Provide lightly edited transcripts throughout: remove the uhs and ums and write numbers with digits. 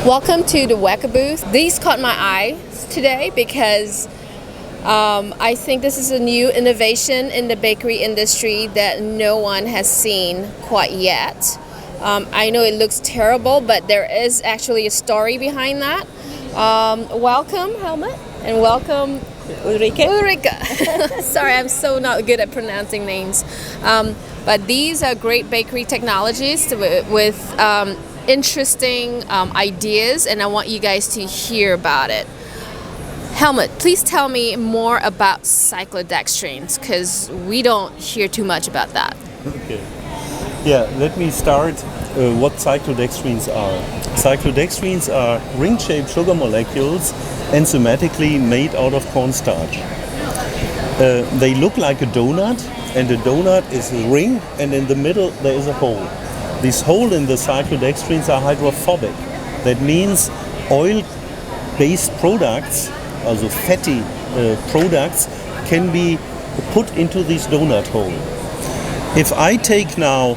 Welcome to the WECA booth. These caught my eye today because I think this is a new innovation in the bakery industry that no one has seen quite yet. I know it looks terrible, but there is actually a story behind that. Welcome, Helmut, and welcome, Ulrika. Sorry, I'm so not good at pronouncing names. But these are great bakery technologies with interesting ideas, and I want you guys to hear about it. Helmut, please tell me more about cyclodextrins, because we don't hear too much about that. Okay. Yeah, let me start what cyclodextrins are. Cyclodextrins are ring-shaped sugar molecules enzymatically made out of cornstarch. They look like a donut, and the donut is a ring, and in the middle there is a hole. This hole in the cyclodextrins are hydrophobic. That means oil-based products, also fatty products, can be put into this donut hole. If I take now...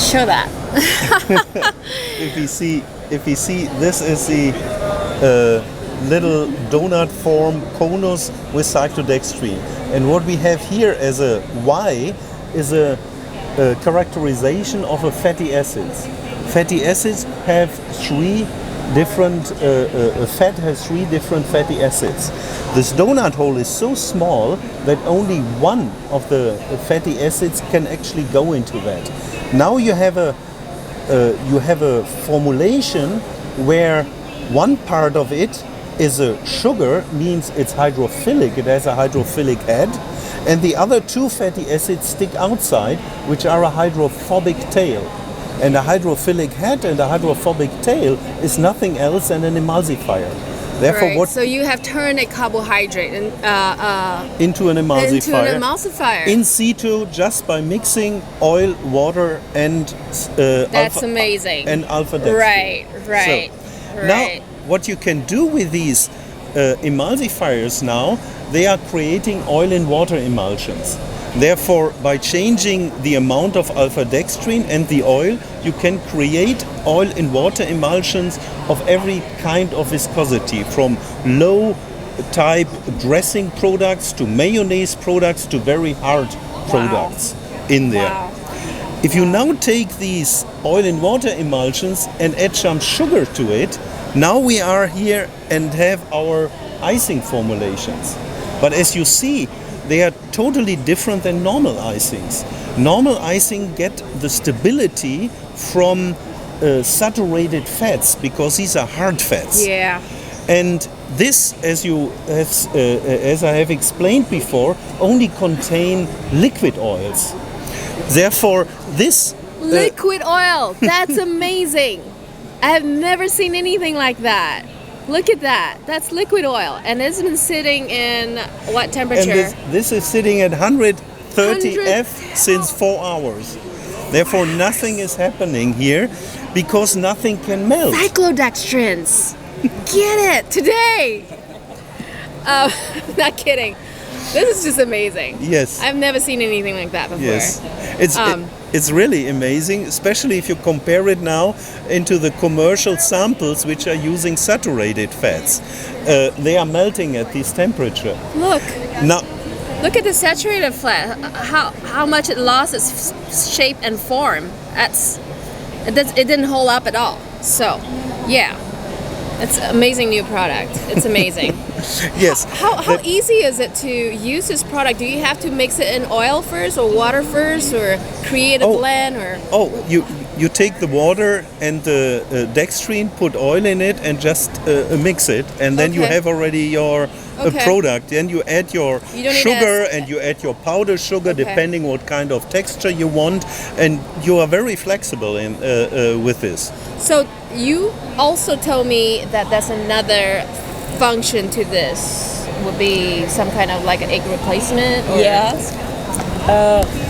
Show that. If you see, this is the little donut form conus with cyclodextrin. And what we have here as a Y is a characterization of a fatty acids. Fatty acids have three different, fat has three different fatty acids. This donut hole is so small that only one of the fatty acids can actually go into that. Now you have a formulation where one part of it is a sugar, means it's hydrophilic, it has a hydrophilic head, and the other two fatty acids stick outside, which are a hydrophobic tail. And a hydrophilic head and a hydrophobic tail is nothing else than an emulsifier. Therefore, right. So you have turned a carbohydrate into an emulsifier. In situ, just by mixing oil, water, and that's amazing. And alpha-dextrin. Right. Now, what you can do with these emulsifiers now, they are creating oil and water emulsions. Therefore, by changing the amount of alpha-dextrin and the oil, you can create oil and water emulsions of every kind of viscosity, from low type dressing products to mayonnaise products to very hard products in there. Wow. If you now take these oil and water emulsions and add some sugar to it, now we are here and have our icing formulations. But as you see, they are totally different than normal icings. Normal icing get the stability from saturated fats, because these are hard fats. Yeah. And this, as I have explained before, only contain liquid oils. Therefore, this liquid oil. That's amazing. I have never seen anything like that. Look at that. That's liquid oil. And it's been sitting in what temperature? And this is sitting at 130 F since 4 hours. Therefore, nothing is happening here because nothing can melt. Cyclodextrins. Get it today. Not kidding. This is just amazing. Yes. I've never seen anything like that before. Yes. It's really amazing, especially if you compare it now into the commercial samples which are using saturated fats. They are melting at this temperature. Look. Now, look at the saturated fat. How much it lost its shape and form. It didn't hold up at all. So, yeah. It's an amazing new product. It's amazing. Yes. How easy is it to use this product? Do you have to mix it in oil first or water first, or create a blend? Or you take the water and the dextrin, put oil in it, and just mix it, and then you have already your product. Then you add your sugar and you add your powdered sugar, depending what kind of texture you want, and you are very flexible with this. So you also told me that there's another function to this. Would be some kind of like an egg replacement? Or? Yes.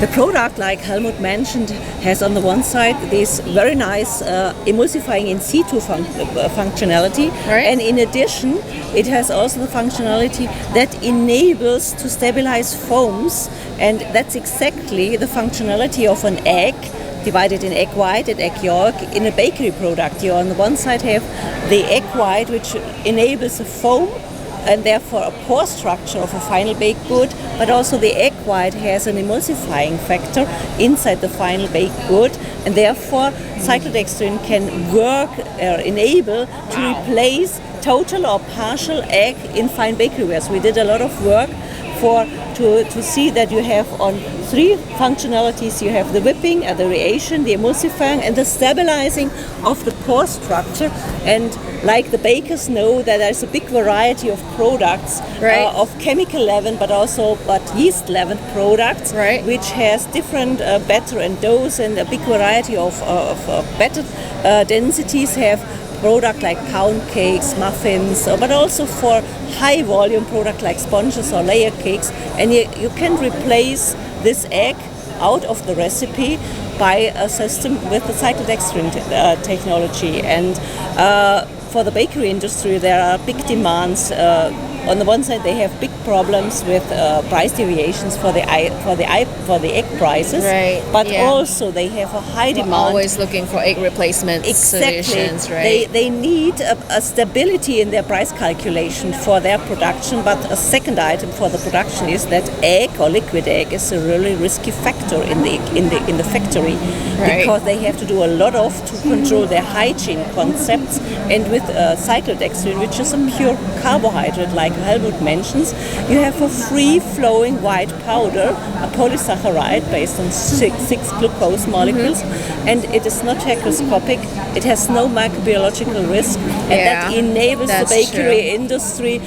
The product, like Helmut mentioned, has on the one side this very nice emulsifying in situ functionality, and in addition it has also the functionality that enables to stabilize foams, and that's exactly the functionality of an egg divided in egg white and egg yolk. In a bakery product, you on the one side have the egg white, which enables a foam and therefore a pore structure of a final baked good, but also the egg white has an emulsifying factor inside the final baked good, and therefore cyclodextrin can work or enable to replace total or partial egg in fine bakery ware. So we did a lot of work to see that you have on 3 functionalities. You have the whipping, the aeration, the emulsifying, and the stabilizing of the pore structure. And like the bakers know that there's a big variety of products of chemical leaven, but yeast leavened products, which has different batter and doughs, and a big variety of batter densities have product like pound cakes, muffins, but also for high volume product like sponges or layer cakes. And you can replace this egg out of the recipe by a system with the cyclodextrin technology. And for the bakery industry, there are big demands. On the one side, they have big problems with price deviations for the egg prices, but also they have a high demand. Always looking for egg replacement solutions, right? They need a stability in their price calculation for their production. But a second item for the production is that egg or liquid egg is a really risky factor in the factory, because they have to do a lot to control their hygiene concepts. And with cyclodextrin, which is a pure carbohydrate, like Helmut mentions, you have a free-flowing white powder, a polysaccharide based on six glucose molecules, and it is not hygroscopic. It has no microbiological risk, and that enables the bakery industry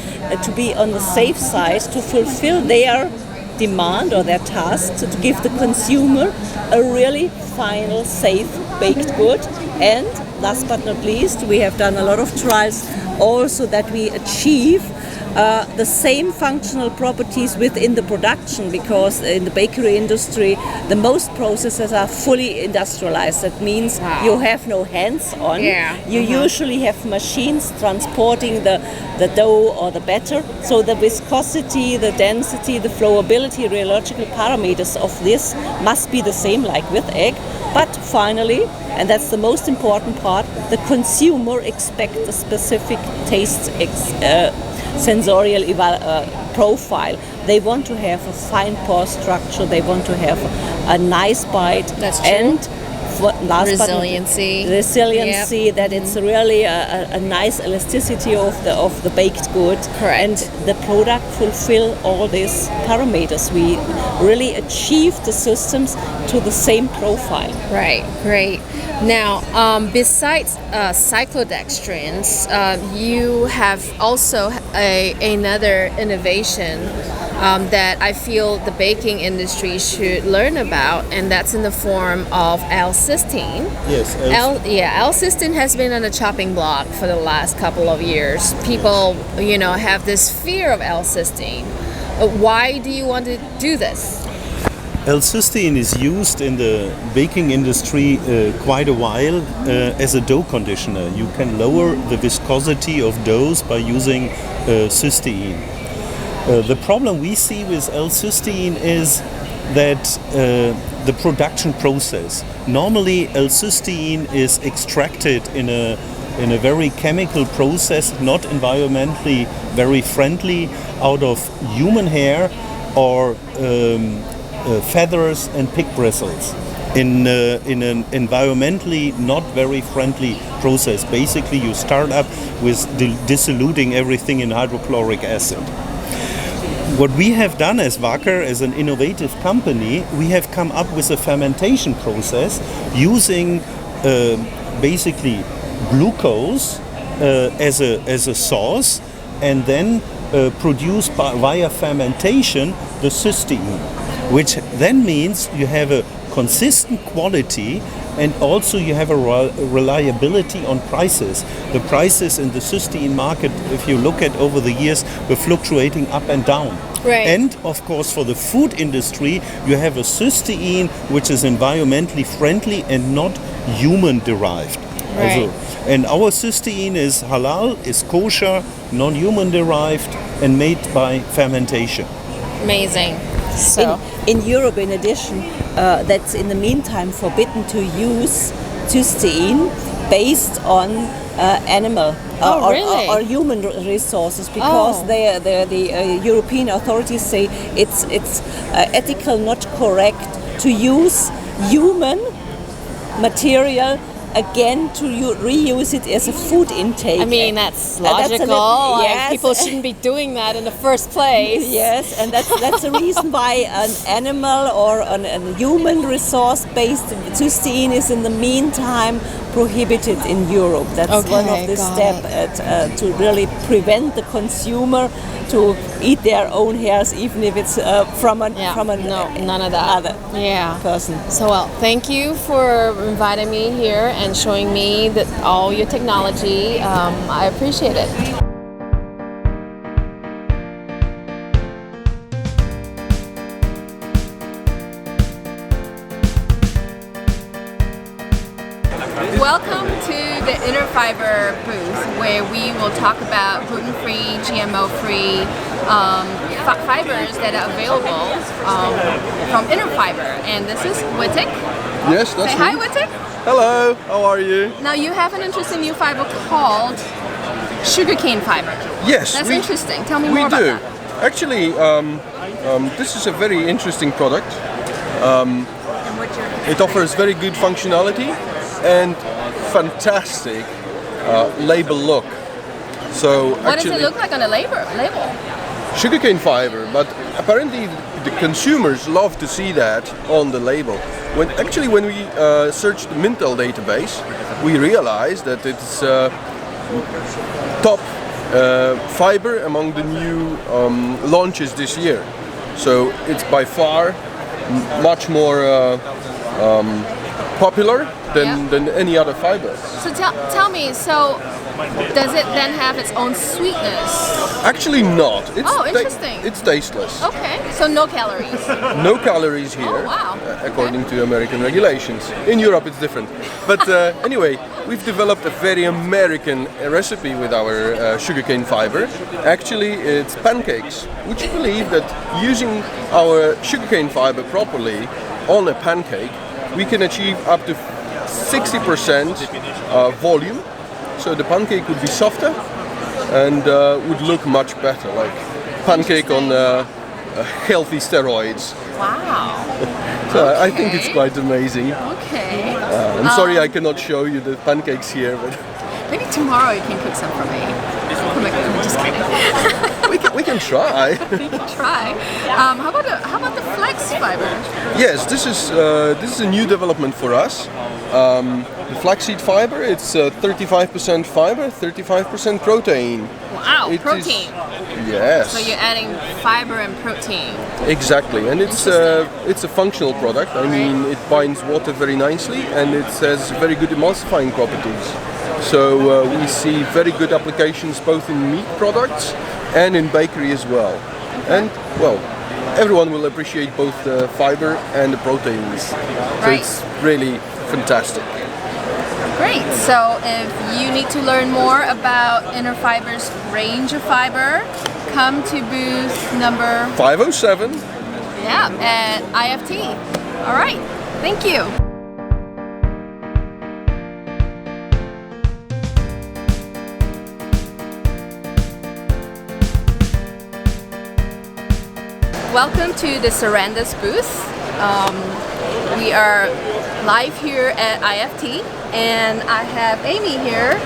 to be on the safe side to fulfill their demand or their task to give the consumer a really final, safe baked good. And last but not least, we have done a lot of trials also that we achieve the same functional properties within the production, because in the bakery industry the most processes are fully industrialized. That means you have no hands on. You usually have machines transporting the dough or the batter, so the viscosity, the density, the flowability, rheological parameters of this must be the same like with egg. But finally, and that's the most important part, the consumer expects a specific taste sensorial profile. They want to have a fine pore structure, they want to have a nice bite. That's true. And resiliency, that it's really a nice elasticity of the baked good. And the product fulfill all these parameters. We really achieve the systems to the same profile. Right, great. Now, besides cyclodextrins, you have also another innovation that I feel the baking industry should learn about, and that's in the form of l-cysteine. Yes. L-cysteine has been on the chopping block for the last couple of years. People, have this fear of l-cysteine. Why do you want to do this? L-cysteine is used in the baking industry quite a while as a dough conditioner. You can lower the viscosity of doughs by using cysteine. The problem we see with L-cysteine is that the production process. Normally L-cysteine is extracted in a very chemical process, not environmentally very friendly, out of human hair or feathers and pig bristles in an environmentally not very friendly process. Basically, you start up with dissoluting everything in hydrochloric acid. What we have done as Wacker, as an innovative company, we have come up with a fermentation process using basically glucose as a source, and then produce via fermentation the cysteine, which then means you have a consistent quality, and also you have a reliability on prices. The prices in the cysteine market, if you look at over the years, were fluctuating up and down. And of course for the food industry, you have a cysteine which is environmentally friendly and not human derived. And our cysteine is halal, is kosher, non-human derived, and made by fermentation. Amazing. So in Europe, in addition, that's in the meantime forbidden to use cysteine based on animal or human resources, because the European authorities say it's ethical, not correct to use human material again to reuse it as a food intake. I mean, that's logical. Yes. People shouldn't be doing that in the first place. Yes, and that's the reason why an animal or a human resource-based cysteine is in the meantime prohibited in Europe. That's one of the steps to really prevent the consumer to eat their own hairs, even if it's from a none of that other person. So well, thank you for inviting me here and showing me that all your technology. I appreciate it. Welcome to the Inner Fiber booth, where we will talk about gluten-free, GMO-free fibers that are available from Inner Fiber. And this is Wittek. Yes, that's Say me. hi, Wittek. Hello, how are you? Now you have an interesting new fiber called sugarcane fiber. Yes, That's interesting. Tell me more about that. Actually, this is a very interesting product. It offers very good functionality and fantastic label look. So What does it look like on the label? Sugarcane fiber, but apparently the consumers love to see that on the label. When we searched the Mintel database, we realized that it's top fiber among the new launches this year. So it's by far much more popular than any other fiber. So tell me, so does it then have its own sweetness? Actually not. It's interesting. It's tasteless. Okay, so no calories. No calories here, Oh, wow. according to American regulations. In Europe it's different. But anyway, we've developed a very American recipe with our sugarcane fiber. Actually, it's pancakes. Would you believe that using our sugarcane fiber properly on a pancake, we can achieve up to 60% volume? So the pancake would be softer and would look much better, like pancake on healthy steroids. Wow. So I think it's quite amazing. Okay. I'm sorry I cannot show you the pancakes here, but Maybe tomorrow you can cook some for me. I'm just kidding. we can try. We can try. How about the flex fiber? Yes, this is a new development for us. The flaxseed fiber, it's 35% fiber, 35% protein. Wow, protein. Yes. So you're adding fiber and protein. Exactly, and it's a functional product. I mean, it binds water very nicely, and it has very good emulsifying properties. So we see very good applications both in meat products and in bakery as well. And well, everyone will appreciate both the fiber and the proteins. So Right. it's really fantastic. Great. So if you need to learn more about Inner Fiber's range of fiber, come to booth number 507. at IFT. All right. Thank you. Welcome to the Sarandas booth. We are live here at IFT, and I have Amy here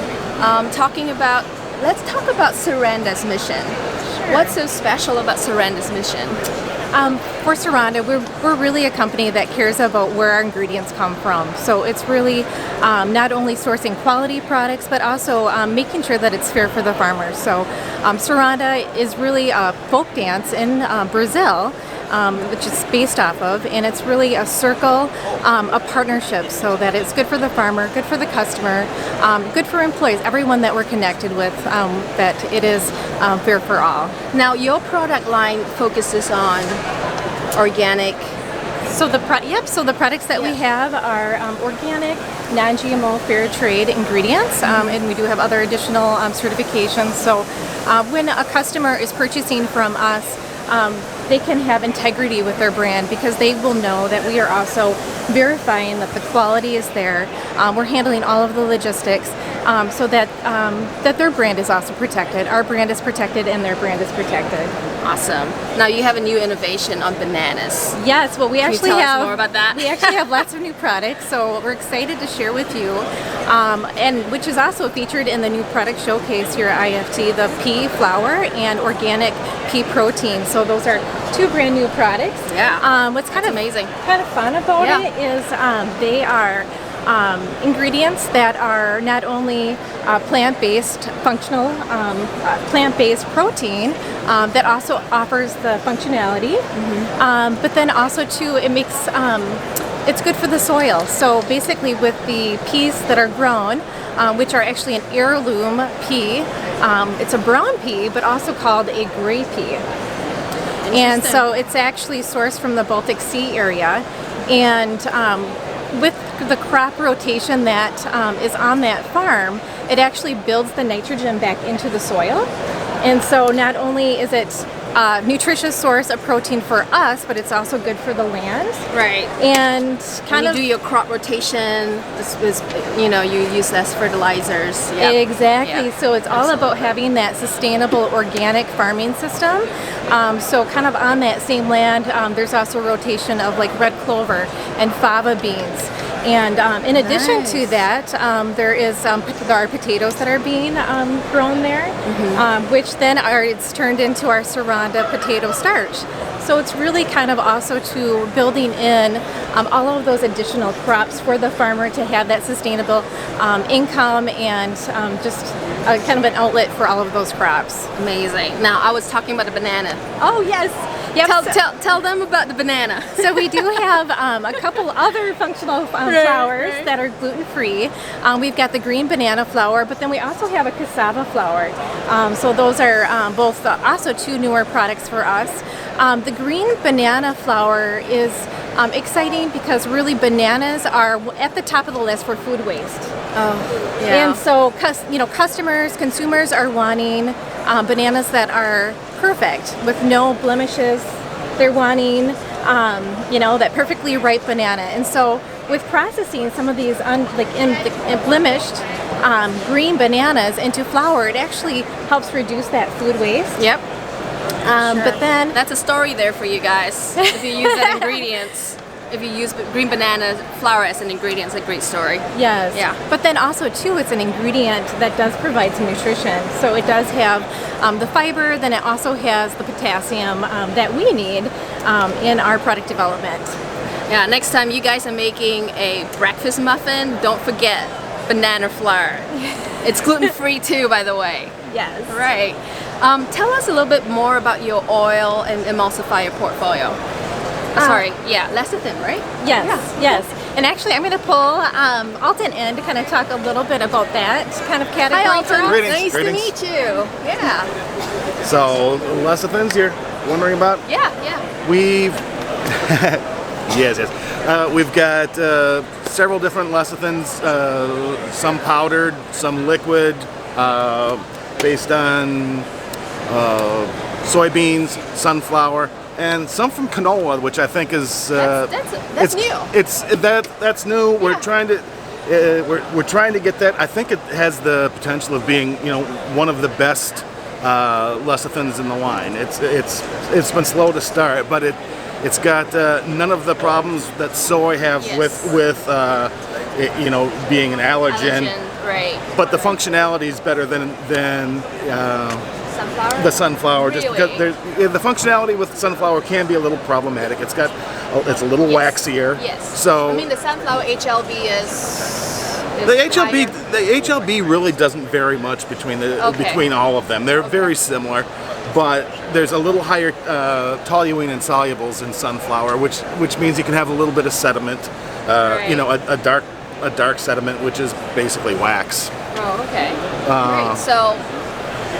talking about. Let's talk about Saranda's mission. Sure. What's so special about Saranda's mission? For Saranda, we're really a company that cares about where our ingredients come from. So it's really not only sourcing quality products, but also making sure that it's fair for the farmers. So Saranda is really a folk dance in Brazil, which is based off of, and it's really a circle, a partnership, so that it's good for the farmer, good for the customer, good for employees, everyone that we're connected with, that it is fair for all. Now, your product line focuses on organic. So the products that we have are organic, non-GMO, fair trade ingredients, and we do have other additional certifications. So when a customer is purchasing from us, they can have integrity with their brand, because they will know that we are also verifying that the quality is there. We're handling all of the logistics, so that that their brand is also protected. Our brand is protected and their brand is protected. Awesome. Now you have a new innovation on bananas. Yes, well, we Can actually you tell have us more about that? We actually have lots of new products, so we're excited to share with you, and which is also featured in the new product showcase here at IFT, the pea flour and organic pea protein. So those are two brand new products. Yeah. What's That's amazing. kind of fun about Yeah. it is they are ingredients that are not only plant-based, functional, plant-based protein that also offers the functionality, but then also too it makes it's good for the soil. So basically, with the peas that are grown, which are actually an heirloom pea, it's a brown pea, but also called a gray pea. And so it's actually sourced from the Baltic Sea area, and with the crop rotation that is on that farm, it actually builds the nitrogen back into the soil. And so not only is it a nutritious source of protein for us, but it's also good for the land. Right. And When you do your crop rotation, this is, you use less fertilizers. Yeah. Exactly. Yeah. So it's all about having that sustainable organic farming system. So kind of on that same land, there's also rotation of like red clover and fava beans. And in addition to that, there are potatoes that are being grown there, which then it's turned into our Saranda potato starch. So it's really kind of also to building in all of those additional crops for the farmer to have that sustainable income and just kind of an outlet for all of those crops. Amazing. Now, I was talking about the banana. Oh, yes. Yep. Tell them about the banana. So we do have a couple other functional flours that are gluten-free. We've got the green banana flour, but then we also have a cassava flour. So those are both also two newer products for us. The green banana flour is exciting because really bananas are at the top of the list for food waste. Oh, yeah. And so, customers, consumers are wanting bananas that are perfect with no blemishes. They're wanting, that perfectly ripe banana. And so, with processing some of these blemished green bananas into flour, it actually helps reduce that food waste. Yep. But then That's a story there for you guys. If you use that ingredients, if you use green banana flour as an ingredient, it's a great story. yes, Yeah. But then also too, it's an ingredient that does provide some nutrition. So it does have the fiber. Then it also has the potassium that we need in our product development. Yeah, next time you guys are making a breakfast muffin, don't forget banana flour. It's gluten-free too, by the way. Yes. Right. Tell us a little bit more about your oil and emulsifier portfolio. Lecithin, right? Yes. And actually, I'm going to pull Alton in to kind of talk a little bit about that kind of category. Hi, Alton. Greetings, Nice greetings. to meet you. Yeah. So, lecithins you're wondering about? Yeah. We've yes. We've got several different lecithins, some powdered, some liquid, based on soybeans, sunflower, and some from canola, which I think is That's new. That's new. We're trying to we're trying to get that. I think it has the potential of being one of the best lecithins in the line. It's been slow to start, but it's got none of the problems that soy have with being an allergen. Right. But the functionality is better than Sunflower? the sunflower, just Really? because the functionality with sunflower can be a little problematic. It's a little waxier. Yes. So I mean, the sunflower HLB is the HLB higher. the HLB really doesn't vary much between between all of them. They're very similar, but there's a little higher toluene and solubles in sunflower, which means you can have a little bit of sediment. Right. A dark sediment, which is basically wax. Oh, okay. Great. So,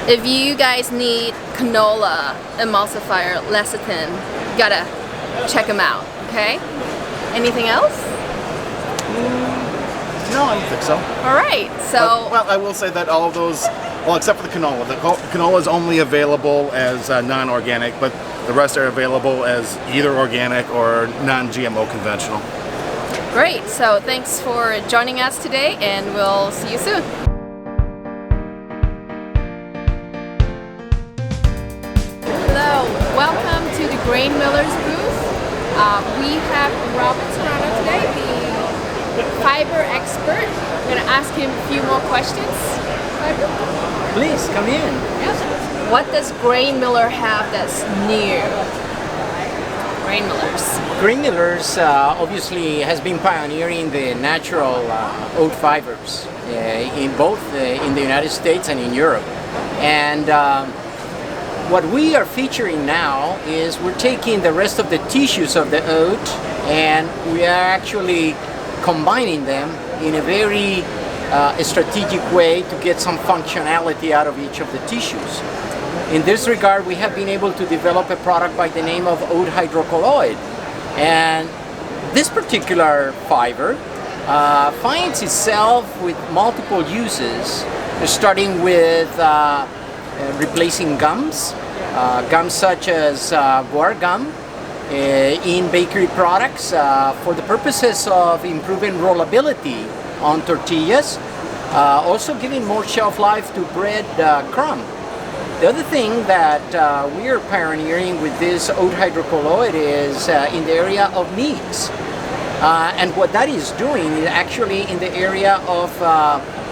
if you guys need canola emulsifier lecithin, you gotta check them out. Okay. Anything else? No, I don't think so. All right. So. Well, I will say that all of those, well, except for the canola. The canola is only available as non-organic, but The rest are available as either organic or non-GMO conventional. Great. So thanks for joining us today, and we'll see you soon. Hello. Welcome to the Grain Millers booth. We have Robert Serrano today, the fiber expert. I'm going to ask him a few more questions. Please come in. Yes. What does Grain Miller have that's new? Grain Millers. Grain Millers obviously has been pioneering the natural oat fibers in both in the United States and in Europe. And what we are featuring now is we're taking the rest of the tissues of the oat and we are actually combining them in a very strategic way to get some functionality out of each of the tissues. In this regard, we have been able to develop a product by the name of oat hydrocolloid. And this particular fiber finds itself with multiple uses, starting with replacing gums, gums such as guar gum in bakery products for the purposes of improving rollability on tortillas, also giving more shelf life to bread crumb. The other thing that we are pioneering with this oat hydrocolloid is in the area of meats. And what that is doing is actually in the area of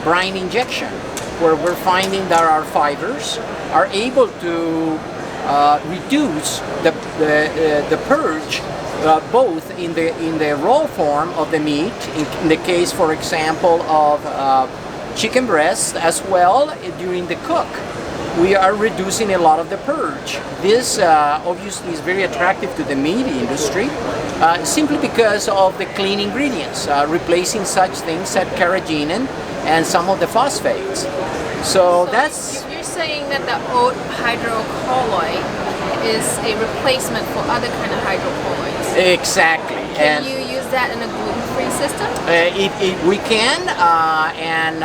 brine injection, where we're finding that our fibers are able to reduce the purge both in the raw form of the meat, in the case, for example, of chicken breast, as well during the cook. We are reducing a lot of the purge. This obviously is very attractive to the meat industry simply because of the clean ingredients, replacing such things as carrageenan and some of the phosphates. So that's... You're saying that the oat hydrocolloid is a replacement for other kind of hydrocolloids? Exactly. Can you use that in a gluten-free system? We can, and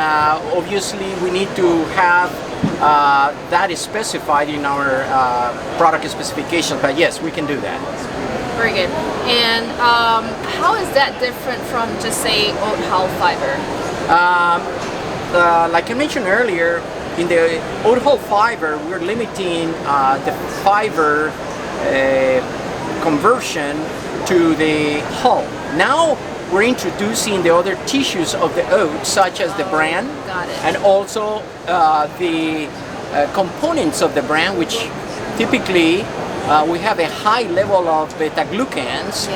obviously we need to have that is specified in our product specifications, but yes, we can do that. Very good. And how is that different from just say oat hull fiber? Like I mentioned earlier, in the oat hull fiber, we're limiting the fiber conversion to the hull. Now we're introducing the other tissues of the oat, such as the bran, and also the components of the bran, which typically we have a high level of beta-glucans,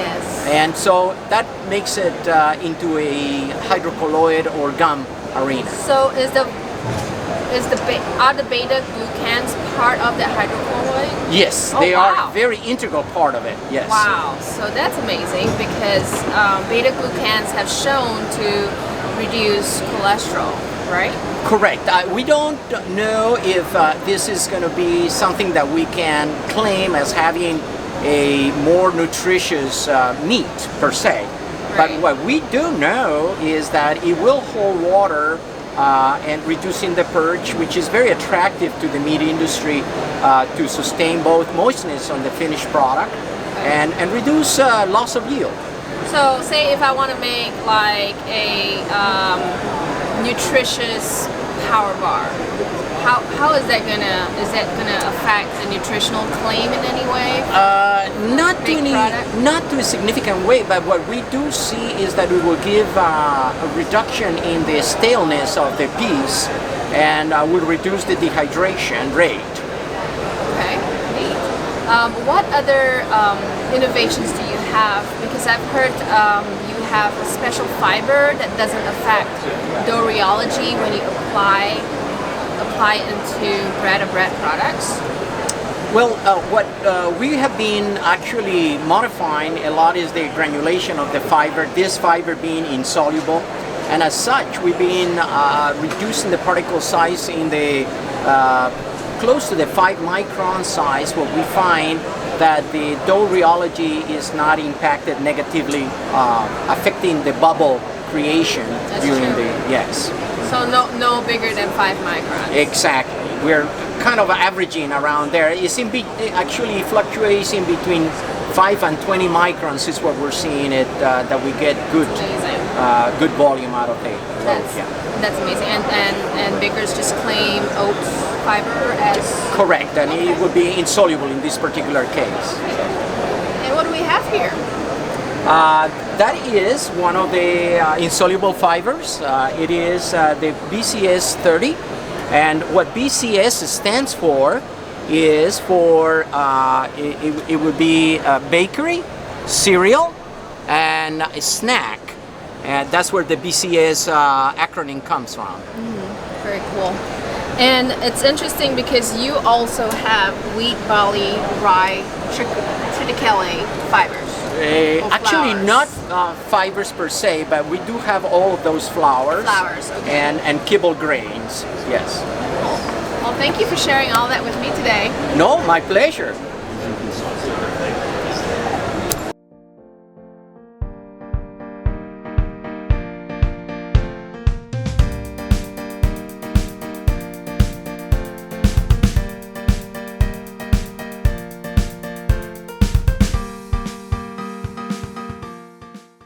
and so that makes it into a hydrocolloid or gum arena. So are the beta-glucans part of the hydrocolloid? Yes, they are very integral part of it, yes. Wow, so that's amazing because beta-glucans have shown to reduce cholesterol, right? Correct. We don't know if this is going to be something that we can claim as having a more nutritious meat per se. Right. But what we do know is that it will hold water and reducing the purge, which is very attractive to the meat industry to sustain both moistness on the finished product and reduce loss of yield. So say if I want to make like a nutritious power bar, how is that gonna affect the nutritional claim in any way? Not to a significant way, but what we do see is that it will give a reduction in the staleness of the piece and will reduce the dehydration rate. Okay, neat. What other innovations do you have? Because I've heard you have a special fiber that doesn't affect dough rheology when you apply it into bread products. Well, what we have been actually modifying a lot is the granulation of the fiber, this fiber being insoluble, and as such we've been reducing the particle size in the close to the 5 micron size, where we find that the dough rheology is not impacted negatively, affecting the bubble creation during the, yes. So no bigger than 5 microns? Exactly. we're kind of averaging around there. It's actually fluctuates in between 5 and 20 microns is what we're seeing it that we get good good volume out of the loaf. That's amazing. And bakers just claim oat fiber as correct, and it would be insoluble in this particular case. And what do we have here? That is one of the insoluble fibers. It is the BCS 30, and what BCS stands for is for it would be bakery, cereal, and a snack. And that's where the BCS acronym comes from. Very cool. And it's interesting because you also have wheat, barley, rye, triticale fibers. Actually, not fibers per se, but we do have all of those flours. Flours, okay. And kibble grains. Yes. Cool. Well, thank you for sharing all that with me today. No, my pleasure.